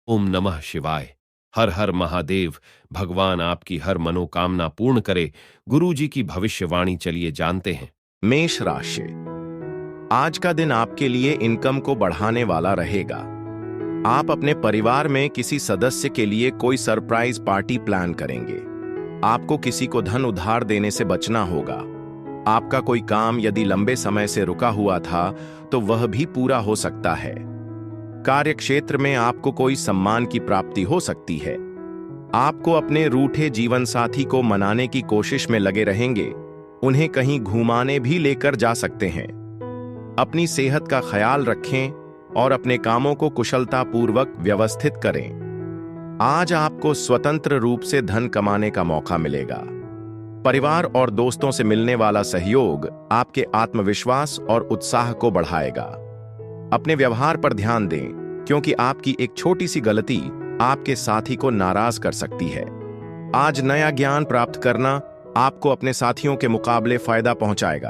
ओम नमः शिवाय। हर हर महादेव। भगवान आपकी हर मनोकामना पूर्ण करे। गुरु जी की भविष्यवाणी चलिए जानते हैं। मेष राशि। आज का दिन आपके लिए इनकम को बढ़ाने वाला रहेगा। आप अपने परिवार में किसी सदस्य के लिए कोई सरप्राइज पार्टी प्लान करेंगे। आपको किसी को धन उधार देने से बचना होगा। आपका कोई काम यदि लंबे समय से रुका हुआ था तो वह भी पूरा हो सकता है। कार्य क्षेत्र में आपको कोई सम्मान की प्राप्ति हो सकती है। आपको अपने रूठे जीवन साथी को मनाने की कोशिश में लगे रहेंगे। उन्हें कहीं घुमाने भी लेकर जा सकते हैं। अपनी सेहत का ख्याल रखें और अपने कामों को कुशलतापूर्वक व्यवस्थित करें। आज आपको स्वतंत्र रूप से धन कमाने का मौका मिलेगा। परिवार और दोस्तों से मिलने वाला सहयोग आपके आत्मविश्वास और उत्साह को बढ़ाएगा। अपने व्यवहार पर ध्यान दें, क्योंकि आपकी एक छोटी सी गलती आपके साथी को नाराज कर सकती है। आज नया ज्ञान प्राप्त करना आपको अपने साथियों के मुकाबले फायदा पहुंचाएगा।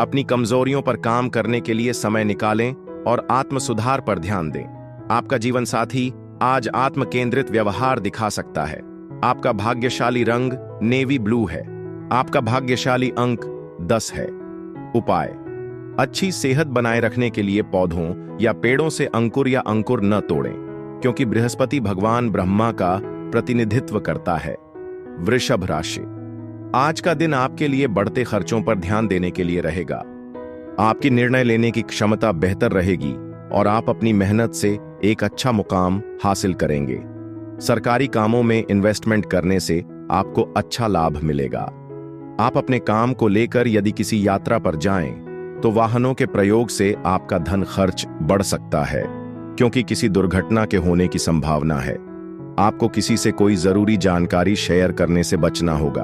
अपनी कमजोरियों पर काम करने के लिए समय निकालें और आत्म सुधार पर ध्यान दें। आपका जीवन साथी आज आत्म केंद्रित व्यवहार दिखा सकता है। आपका भाग्यशाली रंग नेवी ब्लू है। आपका भाग्यशाली अंक 10 है। उपाय: अच्छी सेहत बनाए रखने के लिए पौधों या पेड़ों से अंकुर या अंकुर न तोड़ें, क्योंकि बृहस्पति भगवान ब्रह्मा का प्रतिनिधित्व करता है। वृषभ राशि। आज का दिन आपके लिए बढ़ते खर्चों पर ध्यान देने के लिए रहेगा। आपकी निर्णय लेने की क्षमता बेहतर रहेगी और आप अपनी मेहनत से एक अच्छा मुकाम हासिल करेंगे। सरकारी कामों में इन्वेस्टमेंट करने से आपको अच्छा लाभ मिलेगा। आप अपने काम को लेकर यदि किसी यात्रा पर जाएं, तो वाहनों के प्रयोग से आपका धन खर्च बढ़ सकता है, क्योंकि किसी दुर्घटना के होने की संभावना है। आपको किसी से कोई जरूरी जानकारी शेयर करने से बचना होगा।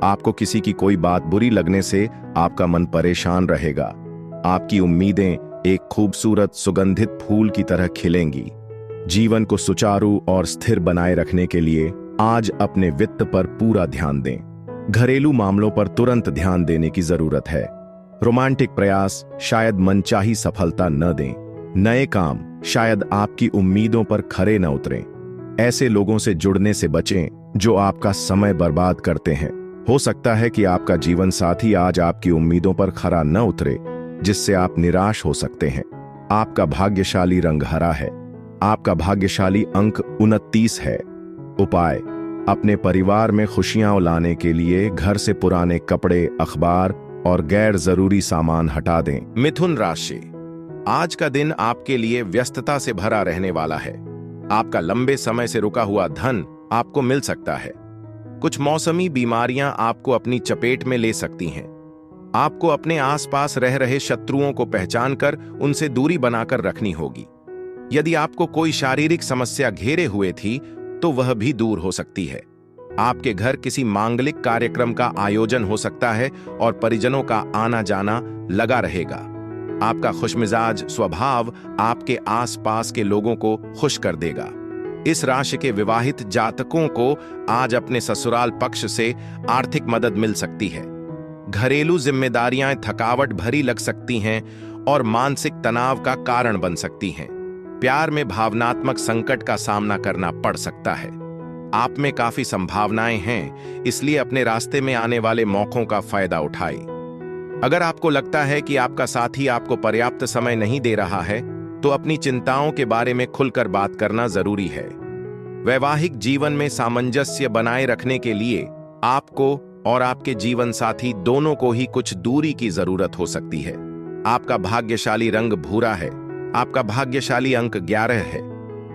आपको किसी की कोई बात बुरी लगने से आपका मन परेशान रहेगा। आपकी उम्मीदें एक खूबसूरत सुगंधित फूल की तरह खिलेंगी। जीवन को सुचारू और स्थिर बनाए रखने के लिए आज अपने वित्त पर पूरा ध्यान दें। घरेलू मामलों पर तुरंत ध्यान देने की जरूरत है। रोमांटिक प्रयास शायद मनचाही सफलता न दें। नए काम शायद आपकी उम्मीदों पर खरे न उतरें। ऐसे लोगों से जुड़ने से बचें जो आपका समय बर्बाद करते हैं। हो सकता है कि आपका जीवन साथी आज आपकी उम्मीदों पर खरा न उतरे, जिससे आप निराश हो सकते हैं। आपका भाग्यशाली रंग हरा है। आपका भाग्यशाली अंक 29 है। उपाय: अपने परिवार में खुशियां लाने के लिए घर से पुराने कपड़े, अखबार और गैर जरूरी सामान हटा दें। मिथुन राशि। आज का दिन आपके लिए व्यस्तता से भरा रहने वाला है। आपका लंबे समय से रुका हुआ धन आपको मिल सकता है। कुछ मौसमी बीमारियां आपको अपनी चपेट में ले सकती हैं। आपको अपने आसपास रह रहे शत्रुओं को पहचानकर उनसे दूरी बनाकर रखनी होगी। यदि आपको कोई शारीरिक समस्या घेरे हुए थी तो वह भी दूर हो सकती है। आपके घर किसी मांगलिक कार्यक्रम का आयोजन हो सकता है और परिजनों का आना जाना लगा रहेगा। आपका खुशमिजाज स्वभाव आपके आसपास के लोगों को खुश कर देगा। इस राशि के विवाहित जातकों को आज अपने ससुराल पक्ष से आर्थिक मदद मिल सकती है। घरेलू जिम्मेदारियां थकावट भरी लग सकती हैं और मानसिक तनाव का कारण बन सकती हैं। प्यार में भावनात्मक संकट का सामना करना पड़ सकता है। आप में काफी संभावनाएं हैं, इसलिए अपने रास्ते में आने वाले मौकों का फायदा उठाएं। अगर आपको लगता है कि आपका साथी आपको पर्याप्त समय नहीं दे रहा है, तो अपनी चिंताओं के बारे में खुलकर बात करना जरूरी है। वैवाहिक जीवन में सामंजस्य बनाए रखने के लिए आपको और आपके जीवन साथी दोनों को ही कुछ दूरी की जरूरत हो सकती है। आपका भाग्यशाली रंग भूरा है। आपका भाग्यशाली अंक 11 है।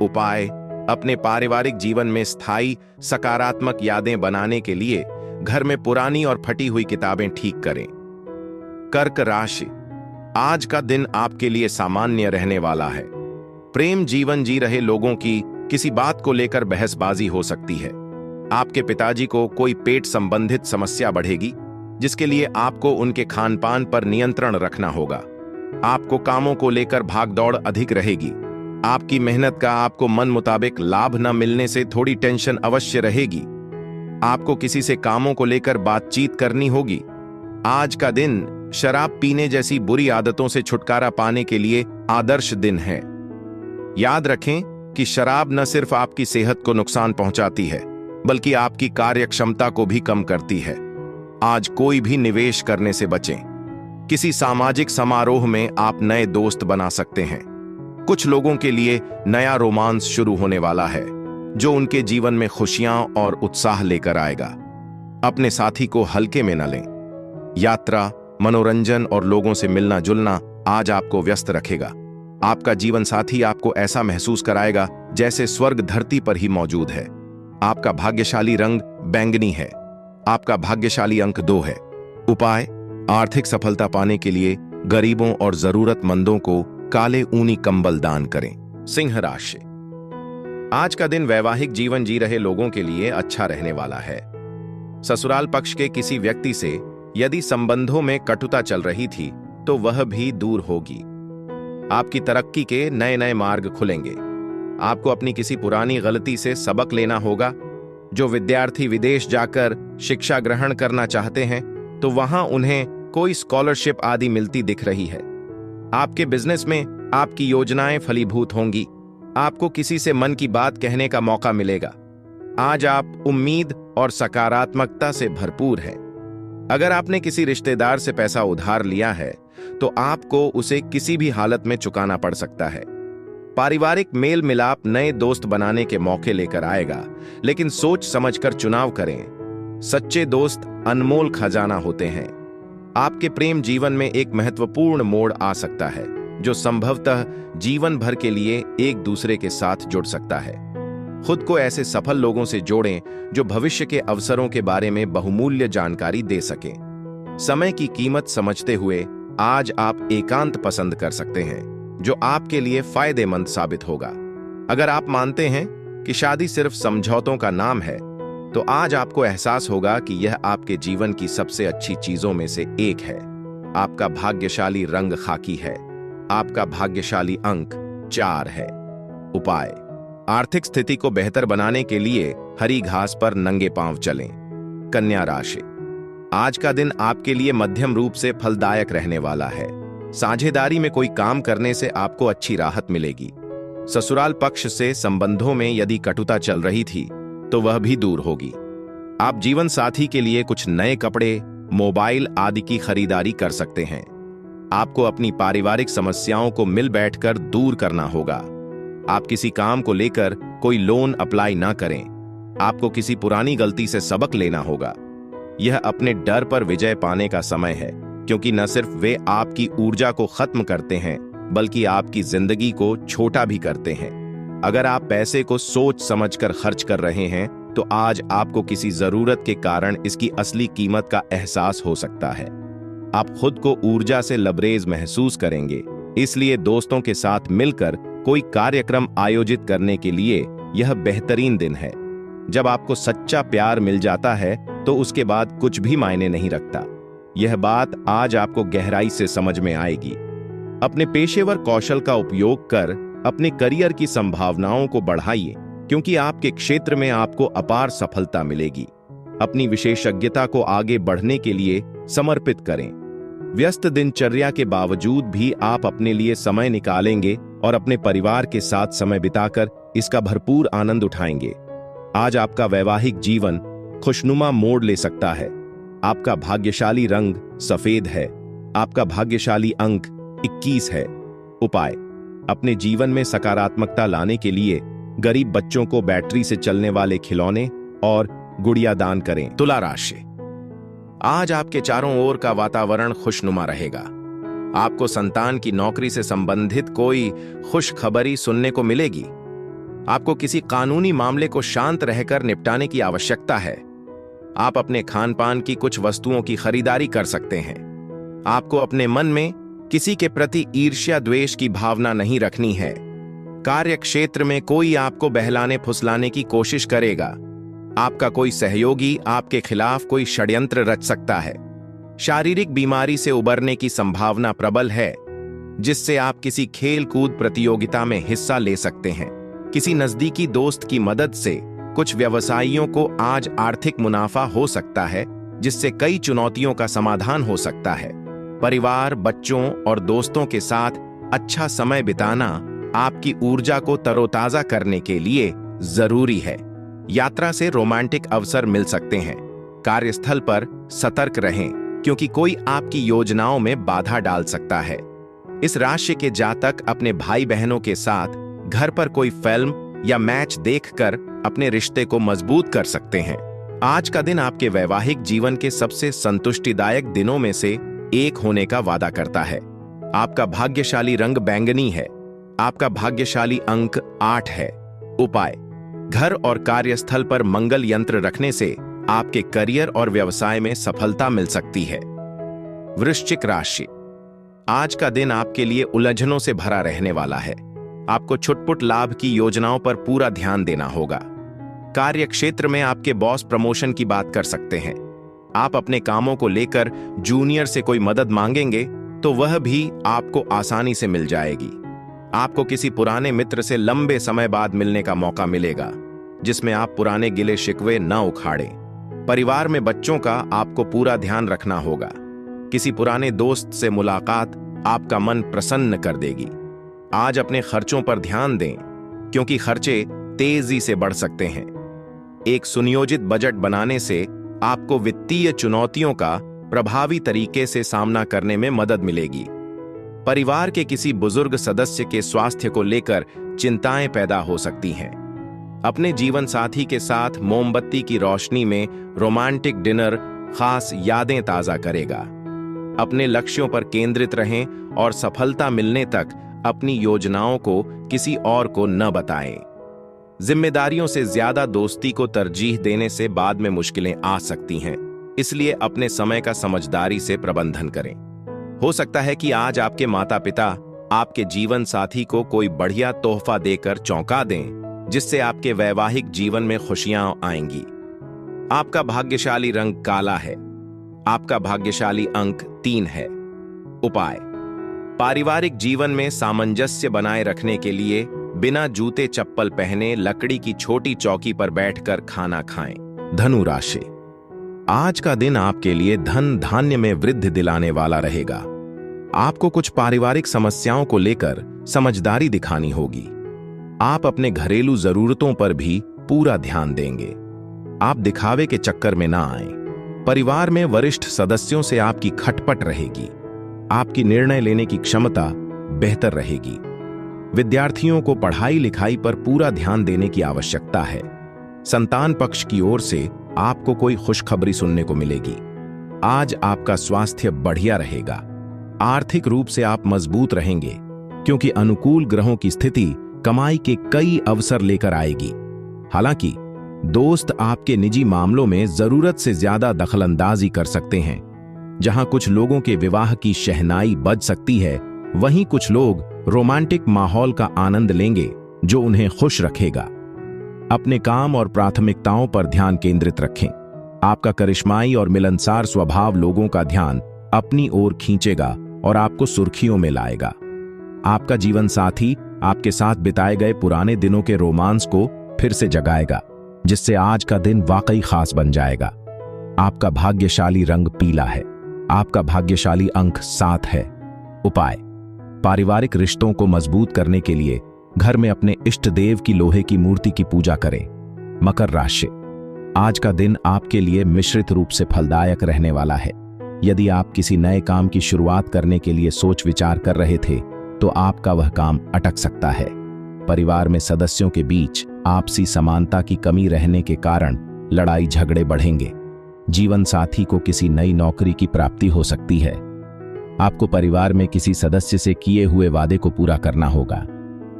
उपाय: अपने पारिवारिक जीवन में स्थायी सकारात्मक यादें बनाने के लिए घर में पुरानी और फटी हुई किताबें ठीक करें। कर्क राशि। आज का दिन आपके लिए सामान्य रहने वाला है। प्रेम जीवन जी रहे लोगों की किसी बात को लेकर बहसबाजी हो सकती है। आपके पिताजी को कोई पेट संबंधित समस्या बढ़ेगी, जिसके लिए आपको उनके खानपान पर नियंत्रण रखना होगा। आपको कामों को लेकर भागदौड़ अधिक रहेगी। आपकी मेहनत का आपको मन मुताबिक लाभ न मिलने से थोड़ी टेंशन अवश्य रहेगी। आपको किसी से कामों को लेकर बातचीत करनी होगी। आज का दिन शराब पीने जैसी बुरी आदतों से छुटकारा पाने के लिए आदर्श दिन है। याद रखें कि शराब न सिर्फ आपकी सेहत को नुकसान पहुंचाती है, बल्कि आपकी कार्य क्षमता को भी कम करती है। आज कोई भी निवेश करने से बचें। किसी सामाजिक समारोह में आप नए दोस्त बना सकते हैं। कुछ लोगों के लिए नया रोमांस शुरू होने वाला है, जो उनके जीवन में खुशियां और उत्साह लेकर आएगा। अपने साथी को हल्के में न लें। यात्रा, मनोरंजन और लोगों से मिलना जुलना आज आपको व्यस्त रखेगा। आपका जीवन साथी आपको ऐसा महसूस कराएगा जैसे स्वर्ग धरती पर ही मौजूद है। आपका भाग्यशाली रंग बैंगनी है। आपका भाग्यशाली अंक 2 है। उपाय: आर्थिक सफलता पाने के लिए गरीबों और जरूरतमंदों को काले ऊनी कंबल दान करें। सिंह राशि। आज का दिन वैवाहिक जीवन जी रहे लोगों के लिए अच्छा रहने वाला है। ससुराल पक्ष के किसी व्यक्ति से यदि संबंधों में कटुता चल रही थी तो वह भी दूर होगी। आपकी तरक्की के नए नए मार्ग खुलेंगे। आपको अपनी किसी पुरानी गलती से सबक लेना होगा। जो विद्यार्थी विदेश जाकर शिक्षा ग्रहण करना चाहते हैं तो वहां उन्हें कोई स्कॉलरशिप आदि मिलती दिख रही है। आपके बिजनेस में आपकी योजनाएं फलीभूत होंगी। आपको किसी से मन की बात कहने का मौका मिलेगा। आज आप उम्मीद और सकारात्मकता से भरपूर हैं। अगर आपने किसी रिश्तेदार से पैसा उधार लिया है तो आपको उसे किसी भी हालत में चुकाना पड़ सकता है। पारिवारिक मेल मिलाप नए दोस्त बनाने के मौके लेकर आएगा, लेकिन सोच समझकर चुनाव करें। सच्चे दोस्त अनमोल खजाना होते हैं। आपके प्रेम जीवन में एक महत्वपूर्ण मोड़ आ सकता है, जो संभवतः जीवन भर के लिए एक दूसरे के साथ जुड़ सकता है। खुद को ऐसे सफल लोगों से जोड़ें जो भविष्य के अवसरों के बारे में बहुमूल्य जानकारी दे सकें। समय की कीमत समझते हुए आज आप एकांत पसंद कर सकते हैं, जो आपके लिए फायदेमंद साबित होगा। अगर आप मानते हैं कि शादी सिर्फ समझौतों का नाम है, तो आज आपको एहसास होगा कि यह आपके जीवन की सबसे अच्छी चीजों में से एक है। आपका भाग्यशाली रंग खाकी है। आपका भाग्यशाली अंक 4 है। उपाय: आर्थिक स्थिति को बेहतर बनाने के लिए हरी घास पर नंगे पांव चलें। कन्या राशि। आज का दिन आपके लिए मध्यम रूप से फलदायक रहने वाला है। साझेदारी में कोई काम करने से आपको अच्छी राहत मिलेगी। ससुराल पक्ष से संबंधों में यदि कटुता चल रही थी तो वह भी दूर होगी। आप जीवन साथी के लिए कुछ नए कपड़े, मोबाइल आदि की खरीदारी कर सकते हैं। आपको अपनी पारिवारिक समस्याओं को मिल बैठकर दूर करना होगा। आप किसी काम को लेकर कोई लोन अप्लाई ना करें। आपको किसी पुरानी गलती से सबक लेना होगा। यह अपने डर पर विजय पाने का समय है, क्योंकि न सिर्फ वे आपकी ऊर्जा को खत्म करते हैं, बल्कि आपकी जिंदगी को छोटा भी करते हैं। अगर आप पैसे को सोच समझकर खर्च कर रहे हैं तो आज आपको किसी जरूरत के कारण इसकी असली कीमत का एहसास हो सकता है। आप खुद को ऊर्जा से लबरेज महसूस करेंगे, इसलिए दोस्तों के साथ मिलकर कोई कार्यक्रम आयोजित करने के लिए यह बेहतरीन दिन है। जब आपको सच्चा प्यार मिल जाता है तो उसके बाद कुछ भी मायने नहीं रखता। यह बात आज आपको गहराई से समझ में आएगी। अपने पेशेवर कौशल का उपयोग कर अपने करियर की संभावनाओं को बढ़ाइए, क्योंकि आपके क्षेत्र में आपको अपार सफलता मिलेगी। अपनी विशेषज्ञता को आगे बढ़ने के लिए समर्पित करें। व्यस्त दिनचर्या के बावजूद भी आप अपने लिए समय निकालेंगे और अपने परिवार के साथ समय बिताकर इसका भरपूर आनंद उठाएंगे। आज आपका वैवाहिक जीवन खुशनुमा मोड़ ले सकता है। आपका भाग्यशाली रंग सफेद है। आपका भाग्यशाली अंक 21 है। उपाय: अपने जीवन में सकारात्मकता लाने के लिए गरीब बच्चों को बैटरी से चलने वाले खिलौने और गुड़िया दान करें। तुला राशि। आज आपके चारों ओर का वातावरण खुशनुमा रहेगा। आपको संतान की नौकरी से संबंधित कोई खुशखबरी सुनने को मिलेगी। आपको किसी कानूनी मामले को शांत रहकर निपटाने की आवश्यकता है। आप अपने खान पान की कुछ वस्तुओं की खरीदारी कर सकते हैं। आपको अपने मन में किसी के प्रति ईर्ष्या द्वेष की भावना नहीं रखनी है। कार्य क्षेत्र में कोई आपको बहलाने फुसलाने की कोशिश करेगा। आपका कोई सहयोगी आपके खिलाफ कोई षड्यंत्र रच सकता है। शारीरिक बीमारी से उबरने की संभावना प्रबल है, जिससे आप किसी खेल कूद प्रतियोगिता में हिस्सा ले सकते हैं। किसी नजदीकी दोस्त की मदद से कुछ व्यवसायियों को आज आर्थिक मुनाफा हो सकता है, जिससे कई चुनौतियों का समाधान हो सकता है। परिवार, बच्चों और दोस्तों के साथ अच्छा समय बिताना आपकी ऊर्जा को तरोताजा करने के लिए जरूरी है। यात्रा से रोमांटिक अवसर मिल सकते हैं। कार्यस्थल पर सतर्क रहें, क्योंकि कोई आपकी योजनाओं में बाधा डाल सकता है। इस राशि के जातक अपने भाई बहनों के साथ घर पर कोई फिल्म या मैच देखकर अपने रिश्ते को मजबूत कर सकते हैं। आज का दिन आपके वैवाहिक जीवन के सबसे संतुष्टिदायक दिनों में से एक होने का वादा करता है। आपका भाग्यशाली रंग बैंगनी है। आपका भाग्यशाली अंक 8 है। उपाय: घर और कार्यस्थल पर मंगल यंत्र रखने से आपके करियर और व्यवसाय में सफलता मिल सकती है। वृश्चिक राशि, आज का दिन आपके लिए उलझनों से भरा रहने वाला है। आपको छुटपुट लाभ की योजनाओं पर पूरा ध्यान देना होगा। कार्य क्षेत्र में आपके बॉस प्रमोशन की बात कर सकते हैं। आप अपने कामों को लेकर जूनियर से कोई मदद मांगेंगे तो वह भी आपको आसानी से मिल जाएगी। आपको किसी पुराने मित्र से लंबे समय बाद मिलने का मौका मिलेगा, जिसमें आप पुराने गिले शिकवे न उखाड़ें। परिवार में बच्चों का आपको पूरा ध्यान रखना होगा। किसी पुराने दोस्त से मुलाकात आपका मन प्रसन्न कर देगी। आज अपने खर्चों पर ध्यान दें, क्योंकि खर्चे तेजी से बढ़ सकते हैं। एक सुनियोजित बजट बनाने से आपको वित्तीय चुनौतियों का प्रभावी तरीके से सामना करने में मदद मिलेगी। परिवार के किसी बुजुर्ग सदस्य के स्वास्थ्य को लेकर चिंताएं पैदा हो सकती हैं। अपने जीवन साथी के साथ मोमबत्ती की रोशनी में रोमांटिक डिनर खास यादें ताजा करेगा। अपने लक्ष्यों पर केंद्रित रहें और सफलता मिलने तक अपनी योजनाओं को किसी और को न बताएं। जिम्मेदारियों से ज्यादा दोस्ती को तरजीह देने से बाद में मुश्किलें आ सकती हैं, इसलिए अपने समय का समझदारी से प्रबंधन करें। हो सकता है कि आज आपके माता पिता आपके जीवन साथी को कोई बढ़िया तोहफा देकर चौंका दें, जिससे आपके वैवाहिक जीवन में खुशियां आएंगी। आपका भाग्यशाली रंग काला है। आपका भाग्यशाली अंक 3 है। उपाय: पारिवारिक जीवन में सामंजस्य बनाए रखने के लिए बिना जूते चप्पल पहने लकड़ी की छोटी चौकी पर बैठकर खाना खाएं। धनु राशि, आज का दिन आपके लिए धन धान्य में वृद्धि दिलाने वाला रहेगा। आपको कुछ पारिवारिक समस्याओं को लेकर समझदारी दिखानी होगी। आप अपने घरेलू जरूरतों पर भी पूरा ध्यान देंगे। आप दिखावे के चक्कर में ना आएं। परिवार में वरिष्ठ सदस्यों से आपकी खटपट रहेगी। आपकी निर्णय लेने की क्षमता बेहतर रहेगी। विद्यार्थियों को पढ़ाई लिखाई पर पूरा ध्यान देने की आवश्यकता है। संतान पक्ष की ओर से आपको कोई खुशखबरी सुनने को मिलेगी। आज आपका स्वास्थ्य बढ़िया रहेगा। आर्थिक रूप से आप मजबूत रहेंगे, क्योंकि अनुकूल ग्रहों की स्थिति कमाई के कई अवसर लेकर आएगी। हालांकि दोस्त आपके निजी मामलों में जरूरत से ज्यादा दखलंदाजी कर सकते हैं। जहां कुछ लोगों के विवाह की शहनाई बज सकती है, वहीं कुछ लोग रोमांटिक माहौल का आनंद लेंगे जो उन्हें खुश रखेगा। अपने काम और प्राथमिकताओं पर ध्यान केंद्रित रखें। आपका करिश्माई और मिलनसार स्वभाव लोगों का ध्यान अपनी ओर खींचेगा और आपको सुर्खियों में लाएगा। आपका जीवन साथी आपके साथ बिताए गए पुराने दिनों के रोमांस को फिर से जगाएगा, जिससे आज का दिन वाकई खास बन जाएगा। आपका भाग्यशाली रंग पीला है। आपका भाग्यशाली अंक 7 है। उपाय: पारिवारिक रिश्तों को मजबूत करने के लिए घर में अपने इष्ट देव की लोहे की मूर्ति की पूजा करें। मकर राशि, आज का दिन आपके लिए मिश्रित रूप से फलदायक रहने वाला है। यदि आप किसी नए काम की शुरुआत करने के लिए सोच विचार कर रहे थे, तो आपका वह काम अटक सकता है। परिवार में सदस्यों के बीच आपसी समानता की कमी रहने के कारण लड़ाई झगड़े बढ़ेंगे। जीवन साथी को किसी नई नौकरी की प्राप्ति हो सकती है। आपको परिवार में किसी सदस्य से किए हुए वादे को पूरा करना होगा।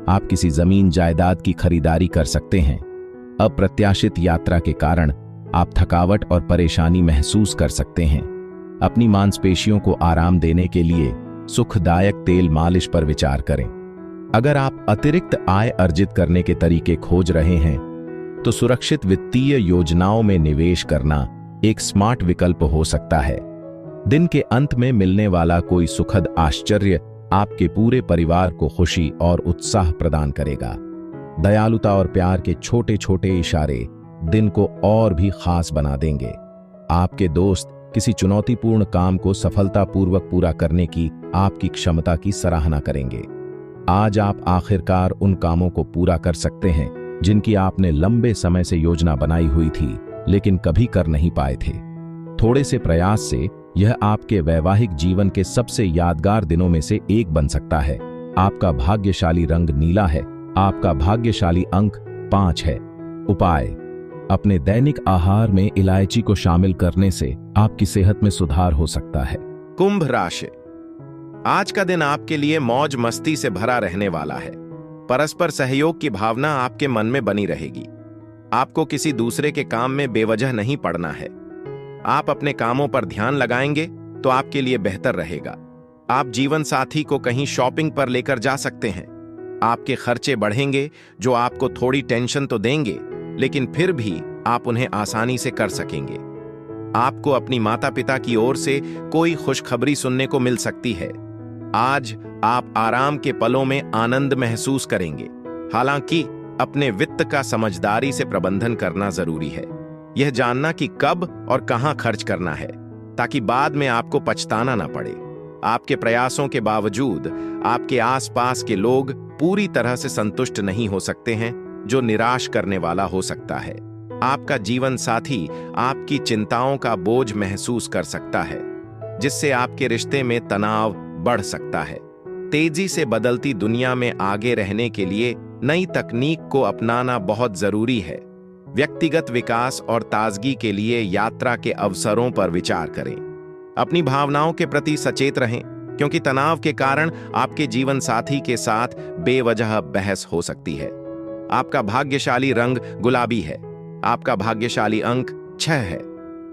आप किसी जमीन जायदाद की खरीदारी कर सकते हैं। अप्रत्याशित यात्रा के कारण आप थकावट और परेशानी महसूस कर सकते हैं। अपनी मांसपेशियों को आराम देने के लिए सुखदायक तेल मालिश पर विचार करें। अगर आप अतिरिक्त आय अर्जित करने के तरीके खोज रहे हैं, तो सुरक्षित वित्तीय योजनाओं में निवेश करना एक स्मार्ट विकल्प हो सकता है। दिन के अंत में मिलने वाला कोई सुखद आश्चर्य आपके पूरे परिवार को खुशी और उत्साह प्रदान करेगा। दयालुता और प्यार के छोटे छोटे इशारे दिन को और भी खास बना देंगे। आपके दोस्त किसी चुनौतीपूर्ण काम को सफलतापूर्वक पूरा करने की आपकी क्षमता की सराहना करेंगे। आज आप आखिरकार उन कामों को पूरा कर सकते हैं जिनकी आपने लंबे समय से योजना बनाई हुई थी लेकिन कभी कर नहीं पाए थे। थोड़े से प्रयास से यह आपके वैवाहिक जीवन के सबसे यादगार दिनों में से एक बन सकता है। आपका भाग्यशाली रंग नीला है। आपका भाग्यशाली अंक 5 है। उपाय: अपने दैनिक आहार में इलायची को शामिल करने से आपकी सेहत में सुधार हो सकता है। कुंभ राशि। आज का दिन आपके लिए मौज मस्ती से भरा रहने वाला है। परस्पर सहयोग की भावना आपके मन में बनी रहेगी। आपको किसी दूसरे के काम में बेवजह नहीं पड़ना है। आप अपने कामों पर ध्यान लगाएंगे तो आपके लिए बेहतर रहेगा। आप जीवन साथी को कहीं शॉपिंग पर लेकर जा सकते हैं। आपके खर्चे बढ़ेंगे जो आपको थोड़ी टेंशन तो देंगे, लेकिन फिर भी आप उन्हें आसानी से कर सकेंगे। आपको अपनी माता पिता की ओर से कोई खुशखबरी सुनने को मिल सकती है। आज आप आराम के पलों में आनंद महसूस करेंगे। हालांकि अपने वित्त का समझदारी से प्रबंधन करना जरूरी है। यह जानना कि कब और कहां खर्च करना है ताकि बाद में आपको पछताना ना पड़े। आपके प्रयासों के बावजूद आपके आसपास के लोग पूरी तरह से संतुष्ट नहीं हो सकते हैं, जो निराश करने वाला हो सकता है। आपका जीवन साथी आपकी चिंताओं का बोझ महसूस कर सकता है, जिससे आपके रिश्ते में तनाव बढ़ सकता है। तेजी से बदलती दुनिया में आगे रहने के लिए नई तकनीक को अपनाना बहुत जरूरी है। व्यक्तिगत विकास और ताजगी के लिए यात्रा के अवसरों पर विचार करें। अपनी भावनाओं के प्रति सचेत रहें, क्योंकि तनाव के कारण आपके जीवन साथी के साथ बेवजह बहस हो सकती है। आपका भाग्यशाली रंग गुलाबी है। आपका भाग्यशाली अंक 6 है।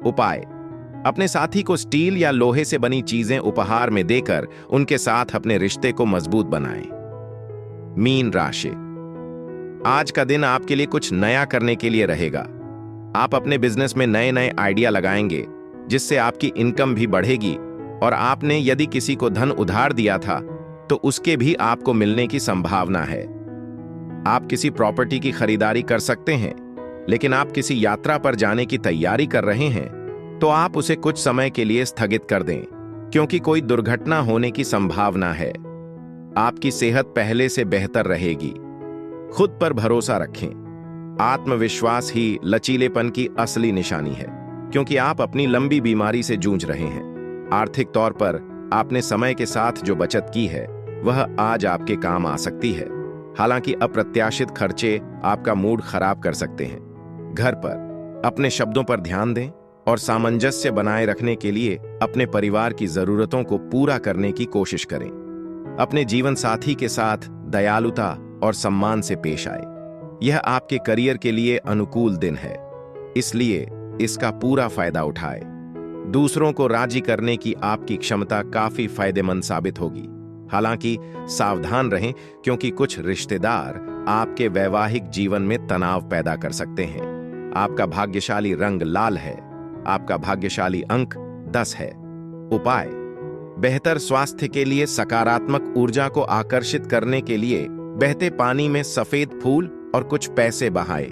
उपाय: अपने साथी को स्टील या लोहे से बनी चीजें उपहार में देकर उनके साथ अपने रिश्ते को मजबूत बनाएं। मीन राशि। आज का दिन आपके लिए कुछ नया करने के लिए रहेगा। आप अपने बिजनेस में नए नए आइडिया लगाएंगे, जिससे आपकी इनकम भी बढ़ेगी और आपने यदि किसी को धन उधार दिया था तो उसके भी आपको मिलने की संभावना है। आप किसी प्रॉपर्टी की खरीदारी कर सकते हैं, लेकिन आप किसी यात्रा पर जाने की तैयारी कर रहे हैं तो आप उसे कुछ समय के लिए स्थगित कर दें, क्योंकि कोई दुर्घटना होने की संभावना है। आपकी सेहत पहले से बेहतर रहेगी। खुद पर भरोसा रखें। आत्मविश्वास ही लचीलेपन की असली निशानी है, क्योंकि आप अपनी लंबी बीमारी से जूझ रहे हैं। आर्थिक तौर पर आपने समय के साथ जो बचत की है वह आज आपके काम आ सकती है। हालांकि अप्रत्याशित खर्चे आपका मूड खराब कर सकते हैं। घर पर अपने शब्दों पर ध्यान दें और सामंजस्य बनाए रखने के लिए अपने परिवार की जरूरतों को पूरा करने की कोशिश करें। अपने जीवन साथी के साथ दयालुता और सम्मान से पेश आए। यह आपके करियर के लिए अनुकूल दिन है, इसलिए इसका पूरा फायदा उठाए। दूसरों को राजी करने की आपकी क्षमता काफी फायदेमंद साबित होगी। हालांकि सावधान रहें, क्योंकि कुछ रिश्तेदार आपके वैवाहिक जीवन में तनाव पैदा कर सकते हैं। आपका भाग्यशाली रंग लाल है। आपका भाग्यशाली अंक 10 है। उपाय: बेहतर स्वास्थ्य के लिए सकारात्मक ऊर्जा को आकर्षित करने के लिए बहते पानी में सफेद फूल और कुछ पैसे बहाएं।